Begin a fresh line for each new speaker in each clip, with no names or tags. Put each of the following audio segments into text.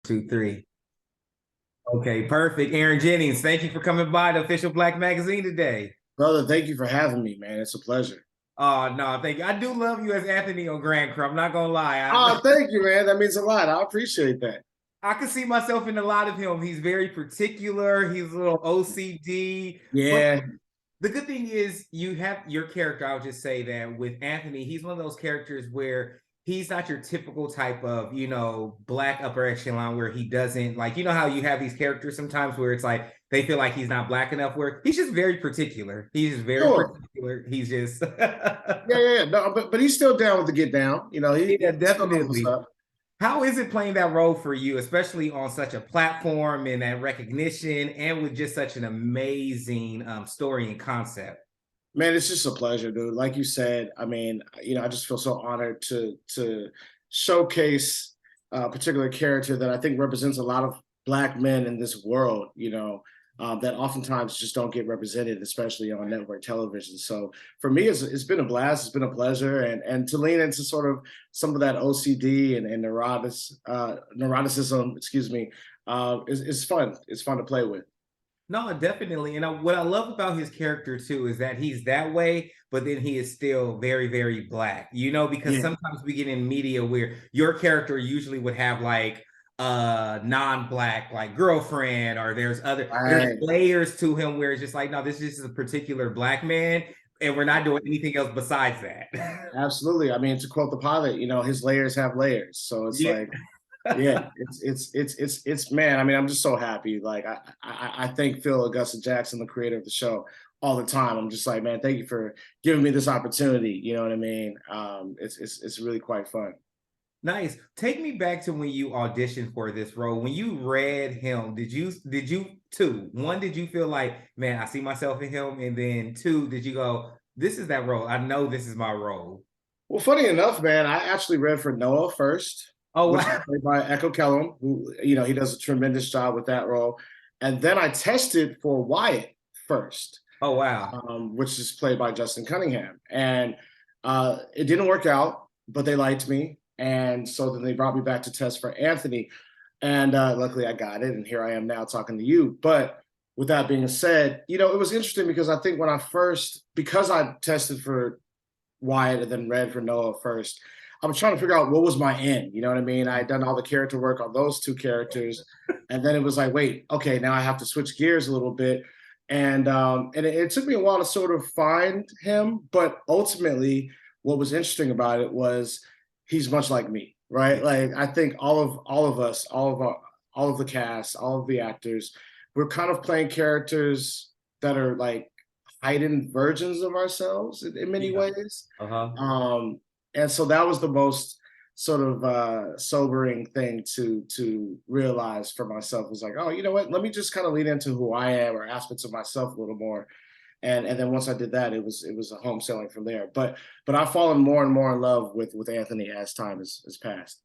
Two, three. Okay, perfect. Aaron Jennings, thank you for coming by the official Black magazine today.
Brother, thank you for having me, man. It's a pleasure.
Oh no, thank you. I do love you as Anthony O'Grandcrow. I'm not gonna lie.
Oh, thank you, man. That means a lot. I appreciate that.
I can see myself in a lot of him. He's very particular. He's a little OCD. But
Yeah,
the good thing is you have your character. I'll just say that with Anthony, he's one of those characters where he's not your typical type of, black upper echelon where he doesn't like, how you have these characters sometimes where it's like they feel like he's not black enough, where he's just very particular. He's just very
sure.
particular. He's just
Yeah. No, but he's still down with the get down.
yeah,
He still knows what's
definitely.
up.
How is it playing that role for you, especially on such a platform and that recognition and with just such an amazing story and concept?
Man, it's just a pleasure, dude. Like you said, I mean, I just feel so honored to showcase a particular character that I think represents a lot of black men in this world, that oftentimes just don't get represented, especially on network television. So for me, it's been a blast. It's been a pleasure, and to lean into sort of some of that OCD and neuroticism, excuse me, is fun. It's fun to play with.
No, definitely. And what I love about his character too is that he's that way, but then he is still very, very black, because
Yeah,
sometimes we get in media where your character usually would have like non-black like girlfriend, or there's
right.
layers to him where it's just like, no, this is just a particular black man, and we're not doing anything else besides that.
Absolutely. I mean, to quote the pilot, his layers have layers. So it's
Yeah.
like, yeah, it's man. I mean, I'm just so happy. Like I thank Phil Augusta Jackson, the creator of the show, all the time. I'm just like, man, thank you for giving me this opportunity. You know what I mean? It's really quite fun.
Nice. Take me back to when you auditioned for this role. When you read him, did you two, one, did you feel like, man, I see myself in him? And then two, did you go, this is that role. I know this is my role.
Well, funny enough, man, I actually read for Noah first,
Oh
which is
wow.
played by Echo Kellum, who he does a tremendous job with that role. And then I tested for Wyatt first.
Oh wow.
Which is played by Justin Cunningham. And it didn't work out, but they liked me. And so then they brought me back to test for Anthony. And luckily I got it. And here I am now talking to you. But with that being said, it was interesting because I think because I tested for Wyatt and then read for Noah first, I was trying to figure out what was my end. You know what I mean? I had done all the character work on those two characters. And then it was like, wait, okay, now I have to switch gears a little bit, and it took me a while to sort of find him, but ultimately, what was interesting about it was he's much like me, right? Like I think all of us, all of the cast, all of the actors, we're kind of playing characters that are like heightened versions of ourselves in many
Yeah.
ways.
Uh-huh.
And so that was the most sort of sobering thing to realize for myself, was like, oh, you know what? Let me just kind of lean into who I am, or aspects of myself a little more. And then once I did that, it was a home selling from there. But I've fallen more and more in love with Anthony as time has passed.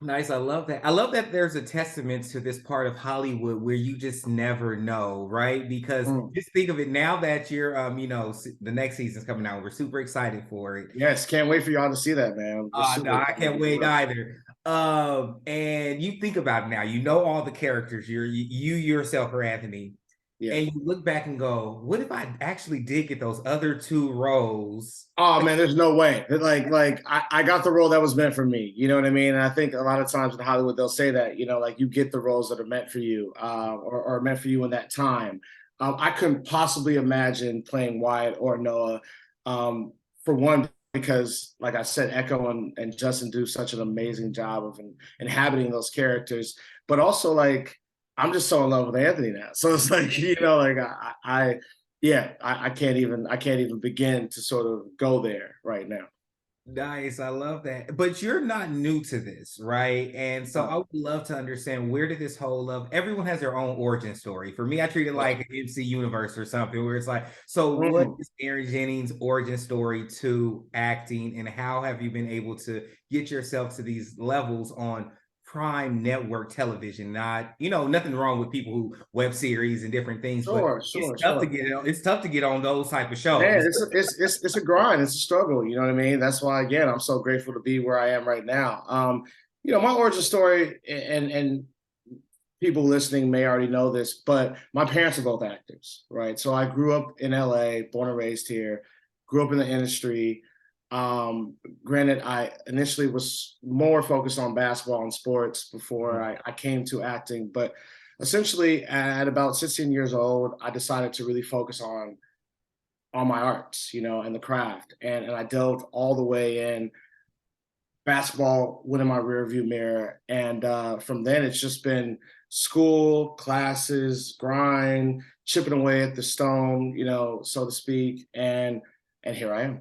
Nice. I love that. I love that there's a testament to this part of Hollywood where you just never know, right? Because
Mm.
just think of it now that you're, the next season's coming out. We're super excited for it.
Yes, can't wait for y'all to see that, man. We're
No,
super
I
excited
can't
as
wait
well.
either. And you think about it now, you know all the characters. You yourself are Anthony,
Yeah.
and you look back and go, "What if I actually did get those other two roles?"
Oh man, there's no way. Like I got the role that was meant for me. You know what I mean? And I think a lot of times in Hollywood they'll say that, like you get the roles that are meant for you, or meant for you in that time. I couldn't possibly imagine playing Wyatt or Noah. For one, because like I said, Echo and Justin do such an amazing job of inhabiting those characters. But also like I'm just so in love with Anthony now. So it's like, like yeah, I can't even begin to sort of go there right now.
Nice, I love that. But you're not new to this, right? And so
Uh,
I would love to understand, where did this whole love? Everyone has their own origin story. For me, I treat it
yeah.
like an MC universe or something, where it's like, so what
Mm.
is Aaron Jennings' origin story to acting, and how have you been able to get yourself to these levels on prime network television? Not, nothing wrong with people who web series and different things, but
Sure,
it's
sure,
tough to
sure.
get on. It's tough to get on those type of
Man,
shows.
it's a grind. It's a struggle. You know what I mean? That's why again I'm so grateful to be where I am right now. My origin story, and people listening may already know this, but my parents are both actors, right? So I grew up in LA, born and raised here, grew up in the industry. Granted, I initially was more focused on basketball and sports before I came to acting, but essentially at about 16 years old, I decided to really focus on my arts, and the craft. And I delved all the way in. Basketball went in my rearview mirror. And from then, it's just been school, classes, grind, chipping away at the stone, so to speak. And here I am.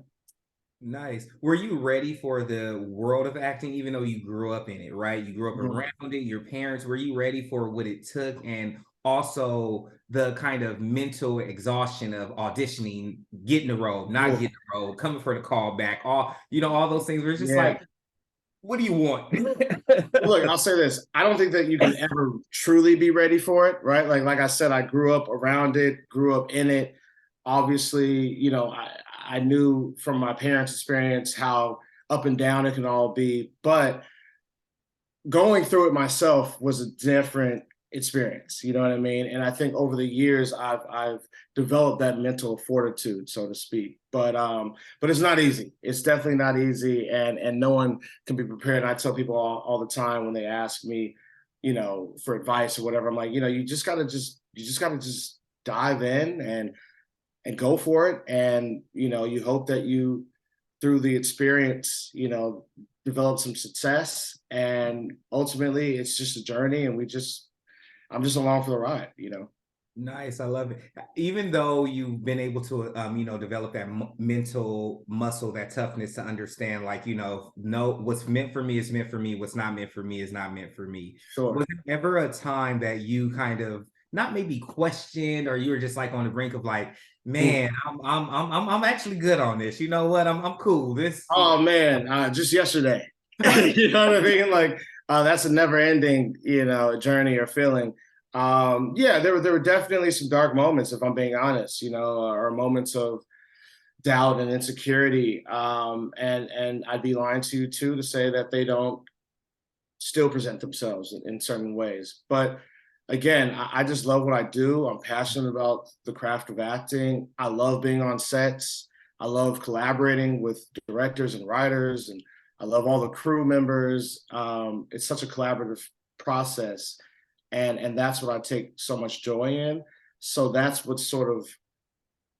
Nice. Were you ready for the world of acting, even though you grew up in it, right? You grew up
Mhm.
around it, your parents, were you ready for what it took? And also the kind of mental exhaustion of auditioning, getting the role, not
Oof.
getting the role, coming for the call back, all those things where it's just
Yeah.
like, what do you want?
Look, I'll say this. I don't think that you can ever truly be ready for it, right? Like I said, I grew up around it, grew up in it. Obviously, I knew from my parents' experience how up and down it can all be, but going through it myself was a different experience. You know what I mean? And I think over the years I've developed that mental fortitude, so to speak. But it's not easy. It's definitely not easy, and no one can be prepared. And I tell people all the time when they ask me, for advice or whatever, I'm like, you just gotta just dive in and go for it. And you hope that you, through the experience, develop some success. And ultimately it's just a journey, and I'm just along for the ride.
Nice, I love it. Even though you've been able to, develop that mental muscle, that toughness to understand, like, know what's meant for me is meant for me, what's not meant for me is not meant for me.
Sure.
Was there ever a time that you kind of not maybe questioned, or you were just like on the brink of like,
Mm.
man, I'm actually good on this. You know what? I'm cool. This.
Oh man, just yesterday. You know what I mean? Like that's a never ending, journey or feeling. Yeah, there were definitely some dark moments, if I'm being honest, or moments of doubt and insecurity. And I'd be lying to you too to say that they don't still present themselves in certain ways. But again, I just love what I do. I'm passionate about the craft of acting. I love being on sets. I love collaborating with directors and writers, and I love all the crew members. It's such a collaborative process, and that's what I take so much joy in. So that's what sort of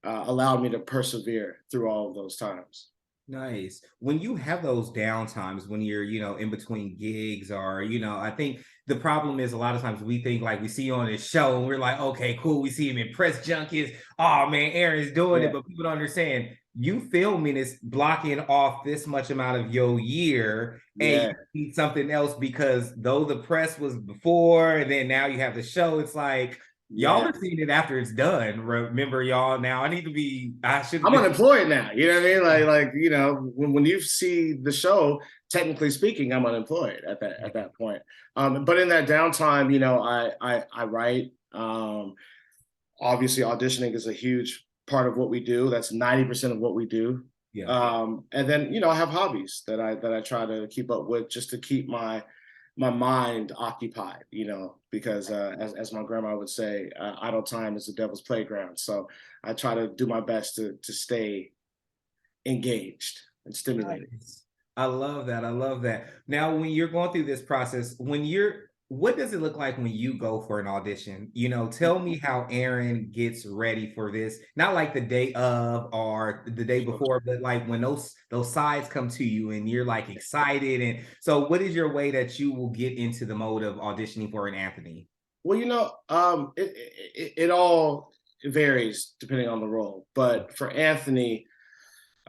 allowed me to persevere through all of those times.
Nice. When you have those down times when you're, in between gigs, or, I think the problem is a lot of times we think like we see you on this show and we're like, okay, cool. We see him in press junkies. Oh man, Aaron's doing
Yeah,
it, but people don't understand. You filming is blocking off this much amount of your year, and you
yeah,
need something else because though the press was before and then now you have the show, it's like y'all
yeah.
are seeing it after it's done. Remember, y'all, now I should have
I'm
been.
unemployed now. You know what I mean? Like when you see the show, technically speaking, I'm unemployed at that point. But in that downtime, I write. Obviously, auditioning is a huge part of what we do. That's 90% of what we do.
Yeah.
And then I have hobbies that I try to keep up with, just to keep my mind occupied, because as my grandma would say, idle time is the devil's playground. So I try to do my best to stay engaged and stimulated.
Nice. I love that. I love that. Now, when you're going through this process, what does it look like when you go for an audition? Tell me how Aaron gets ready for this. Not like the day of or the day
Sure.
before, but like when those sides come to you and you're like excited. And so, what is your way that you will get into the mode of auditioning for an Anthony?
Well, it all varies depending on the role, but for Anthony,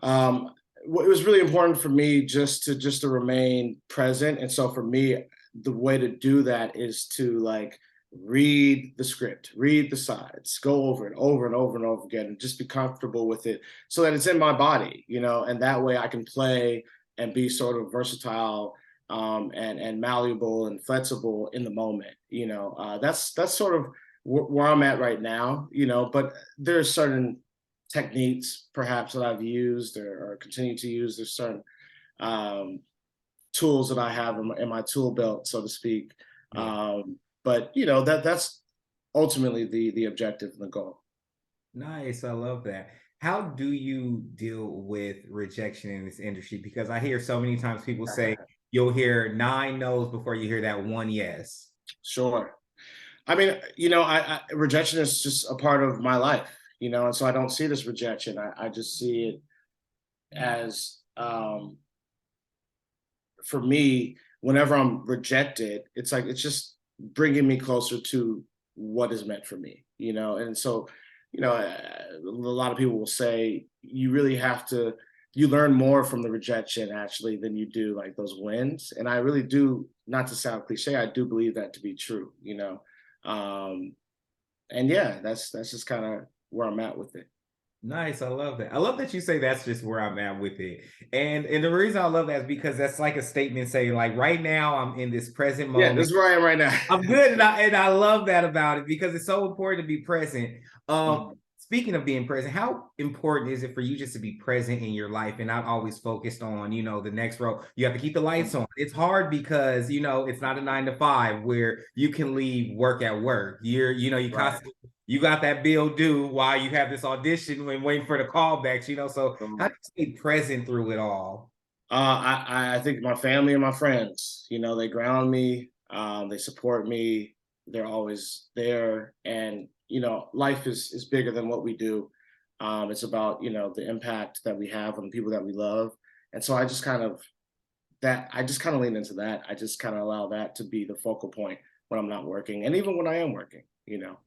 um, it was really important for me just to remain present. And so for me, the way to do that is to like read the script, read the sides, go over it over and over and over again, and just be comfortable with it so that it's in my body, and that way I can play and be sort of versatile, and malleable and flexible in the moment. That's sort of where I'm at right now. But there are certain techniques perhaps that I've used or continue to use. There's certain um, tools that I have in my tool belt, so to speak.
Yeah.
Um, But you know, that's ultimately the objective and the goal.
Nice. I love that. How do you deal with rejection in this industry? Because I hear so many times people say you'll hear 9 no's before you hear that one yes.
Sure. I mean, you know, rejection is just a part of my life, you know, and so I don't see this rejection. I just see it as, for me, whenever I'm rejected, it's like it's just bringing me closer to what is meant for me, you know. And so, you know, a lot of people will say you really have to. You learn more from the rejection actually than you do like those wins. And I really do, not to sound cliche, I do believe that to be true, you know. Um, and yeah, that's just kind of where I'm at with it.
Nice. I love that. I love that you say that's just where I'm at with it. And the reason I love that is because that's like a statement saying, like, right now I'm in this present
Yeah, this
moment.
is where I am right now.
I'm good, and I love that about it because it's so important to be present.
Mhm.
Speaking of being present, how important is it for you just to be present in your life and not always focused on, the next row? You have to keep the lights on. It's hard because it's not a 9 to 5 where you can leave work at work. You
Right.
constantly you got that bill due while you have this audition and waiting for the callbacks. So how do you stay present through it all?
I think my family and my friends, you know, they ground me, they support me, they're always there, and you know, life is bigger than what we do. It's about you know the impact that we have on the people that we love, and so I just kind of lean into that. I just kind of allow that to be the focal point when I'm not working, and even when I am working, you know.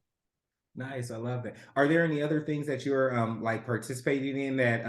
Nice, I love that. Are there any other things that you're like participating in that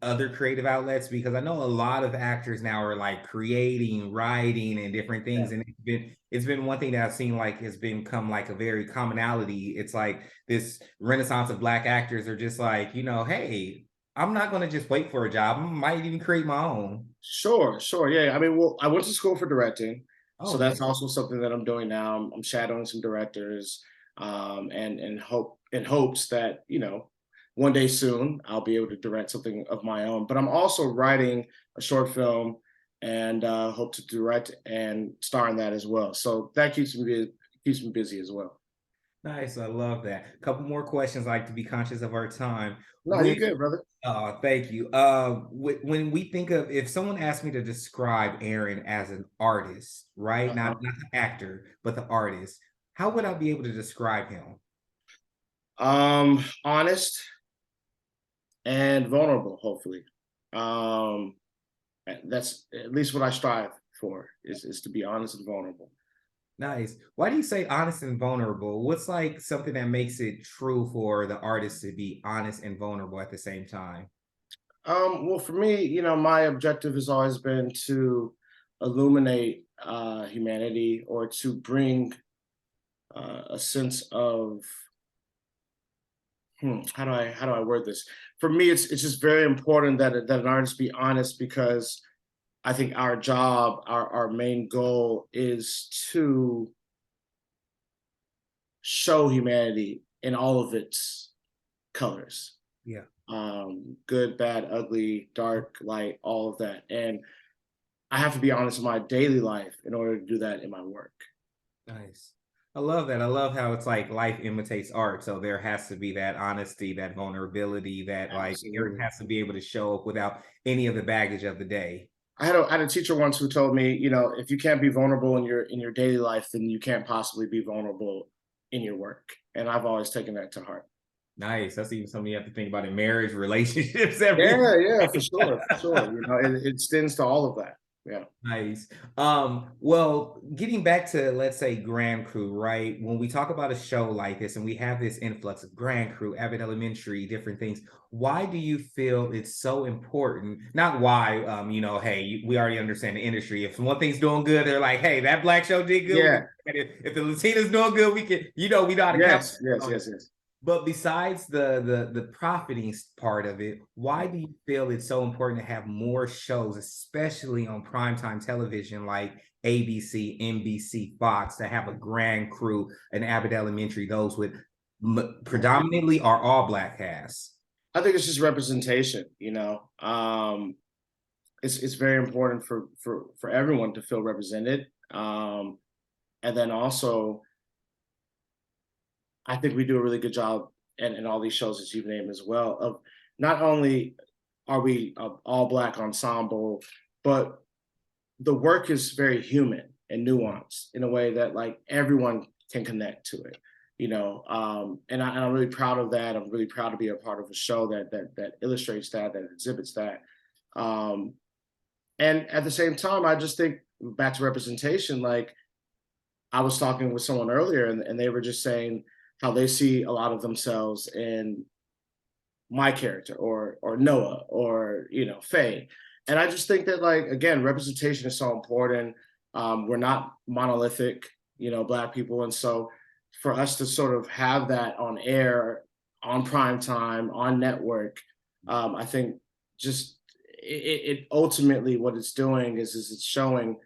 other creative outlets? Because I know a lot of actors now are like creating, writing, and different
Yeah.
things, and it's been one thing that I've seen like has become like a very commonality. It's like this renaissance of black actors are just like, hey, I'm not gonna just wait for a job. I might even create my own.
Sure, sure. Yeah. I mean, well, I went to school for directing, so
Oh,
that's
nice.
also something that I'm doing now. I'm shadowing some directors, and hope in hopes that you know one day soon I'll be able to direct something of my own. But I'm also writing a short film and hope to direct and star in that as well. So that keeps me busy as well.
Nice, I love that. Couple more questions. I like to be conscious of our time.
No, you're
When
good, brother.
Oh, thank you. When we think of if someone asked me to describe Aaron as an artist, right?
Uh-huh.
Not the actor, but the artist, how would I be able to describe him?
Honest and vulnerable, hopefully. Um, that's at least what I strive for is to be honest and vulnerable.
Nice. Why do you say honest and vulnerable? What's like something that makes it true for the artist to be honest and vulnerable at the same time?
Well, for me, you know, my objective has always been to illuminate humanity or to bring a sense of how do I word this? For me, it's just very important that an artist be honest because I think our job, our main goal is to show humanity in all of its colors.
Yeah.
Good, bad, ugly, dark, light, all of that. And I have to be honest in my daily life in order to do that in my work.
Nice. I love that. I love how it's like life imitates art. So there has to be that honesty, that vulnerability, that like Aaron
Absolutely.
has to be able to show up without any of the baggage of the day.
I had a teacher once who told me, you know, if you can't be vulnerable in your daily life, then you can't possibly be vulnerable in your work. And I've always taken that to heart.
Nice. That's even something you have to think about in marriage, relationships, everything.
Yeah, yeah, for sure, for sure. You know, it extends to all of that. Yeah.
Nice. Well, getting back to let's say Grand Crew, right? When we talk about a show like this and we have this influx of Grand Crew, Abbott Elementary, different things, why do you feel it's so important? Not why, hey, we already understand the industry. If one thing's doing good, they're like, hey, that black show did good. We can,
Yeah.
if the Latina's doing good, we can, we know how to count
Yes, yes,
on it.
yes, yes.
But besides the profiting part of it, why do you feel it's so important to have more shows, especially on primetime television like ABC, NBC, Fox, to have a Grand Crew, an Abbott Elementary, those with predominantly are all black casts?
I think it's just representation, you know. It's very important for everyone to feel represented. And then also I think we do a really good job in all these shows that you've named as well of not only are we an all Black ensemble, but the work is very human and nuanced in a way that like everyone can connect to it, you know. And I'm really proud of that. I'm really proud to be a part of a show that illustrates that, that exhibits that. Um, and at the same time, I just think back to representation, like I was talking with someone earlier and they were just saying how they see a lot of themselves in my character or Noah or Faye. And I just think that like again, representation is so important. We're not monolithic, Black people, and so for us to sort of have that on air, on prime time, on network, I think just it ultimately what it's doing is it's showing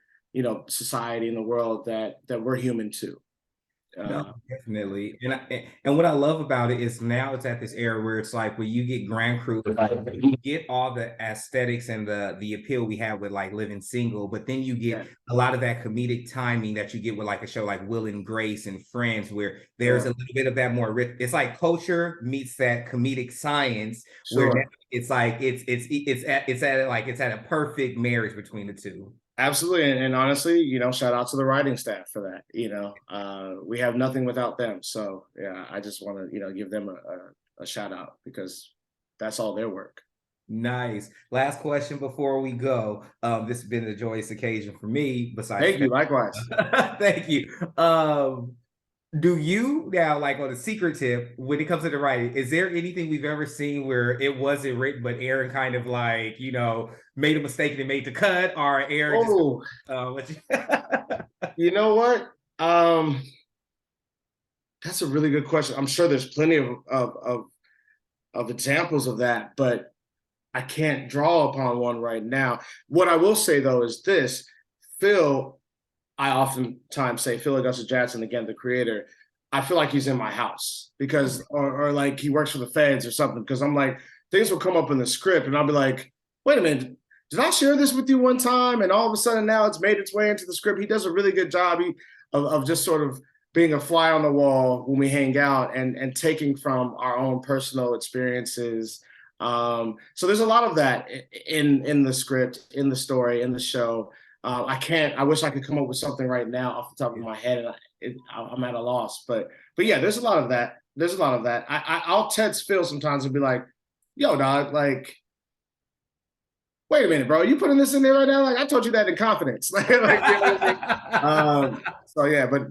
society and the world that we're human too.
No, definitely. And what I love about it is now it's at this era where it's like when you get Grand Crew, like, you get all the aesthetics and the appeal we have with like Living Single, but then you get a lot of that comedic timing that you get with like a show like Will and Grace and Friends, where there's a little bit of that more. It's like culture meets that comedic science, where now it's like it's at a perfect marriage between the two.
Absolutely. And honestly, shout out to the writing staff for that. We have nothing without them. So yeah, I just want to, give them a shout out because that's all their work.
Nice. Last question before we go. This has been a joyous occasion for me. Besides,
thank you. Likewise.
Thank you. Do you now, like on a secret tip, when it comes to the writing, is there anything we've ever seen where it wasn't written, but Aaron kind of like, made a mistake and made the cut, or Aaron just
you know what? That's a really good question. I'm sure there's plenty of examples of that, but I can't draw upon one right now. What I will say though is this: Phil, I oftentimes say Phil Augustus Jackson, again, the creator, I feel like he's in my house because, or like he works for the feds or something. Because I'm like, things will come up in the script and I'll be like, wait a minute, did I share this with you one time? And all of a sudden now it's made its way into the script. He does a really good job of just sort of being a fly on the wall when we hang out and taking from our own personal experiences. So there's a lot of that in the script, in the story, in the show. I wish I could come up with something right now off the top of my head, and I'm at a loss. But yeah, there's a lot of that. There's a lot of that. I'll text Phil sometimes and be like, "Yo, dog, like, wait a minute, bro, you putting this in there right now? Like, I told you that in confidence." So yeah, but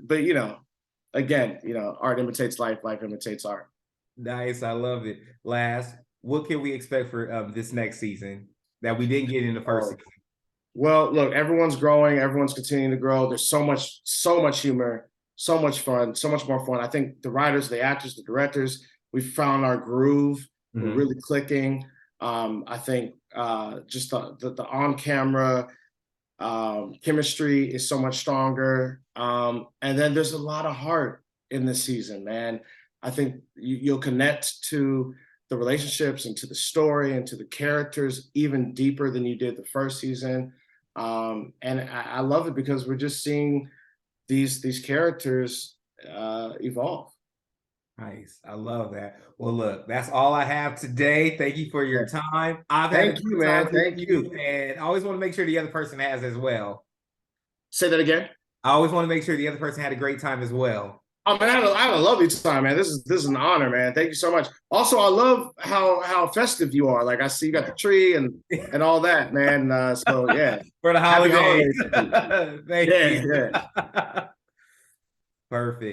again, art imitates life, life imitates art.
Nice, I love it. Last, what can we expect for this next season that we didn't get in the first season?
Well, look, everyone's growing, everyone's continuing to grow. There's so much humor, so much fun, so much more fun. I think the writers, the actors, the directors, we found our groove. We're really clicking. I think just the on-camera chemistry is so much stronger. And then there's a lot of heart in this season, man. I think you'll connect to the relationships and to the story and to the characters even deeper than you did the first season. And I love it because we're just seeing these characters evolve.
Nice. I love that. Well, look, that's all I have today. Thank you for your time.
Thank you, man. Thank you.
And I always want to make sure the other person has as well.
Say that again.
I always want to make sure the other person had a great time as well.
Oh man, I had a lovely time, man. This is an honor, man. Thank you so much. Also, I love how festive you are. Like I see you got the tree and all that, man. So yeah,
for the holidays. Thank you.
Yeah.
Perfect.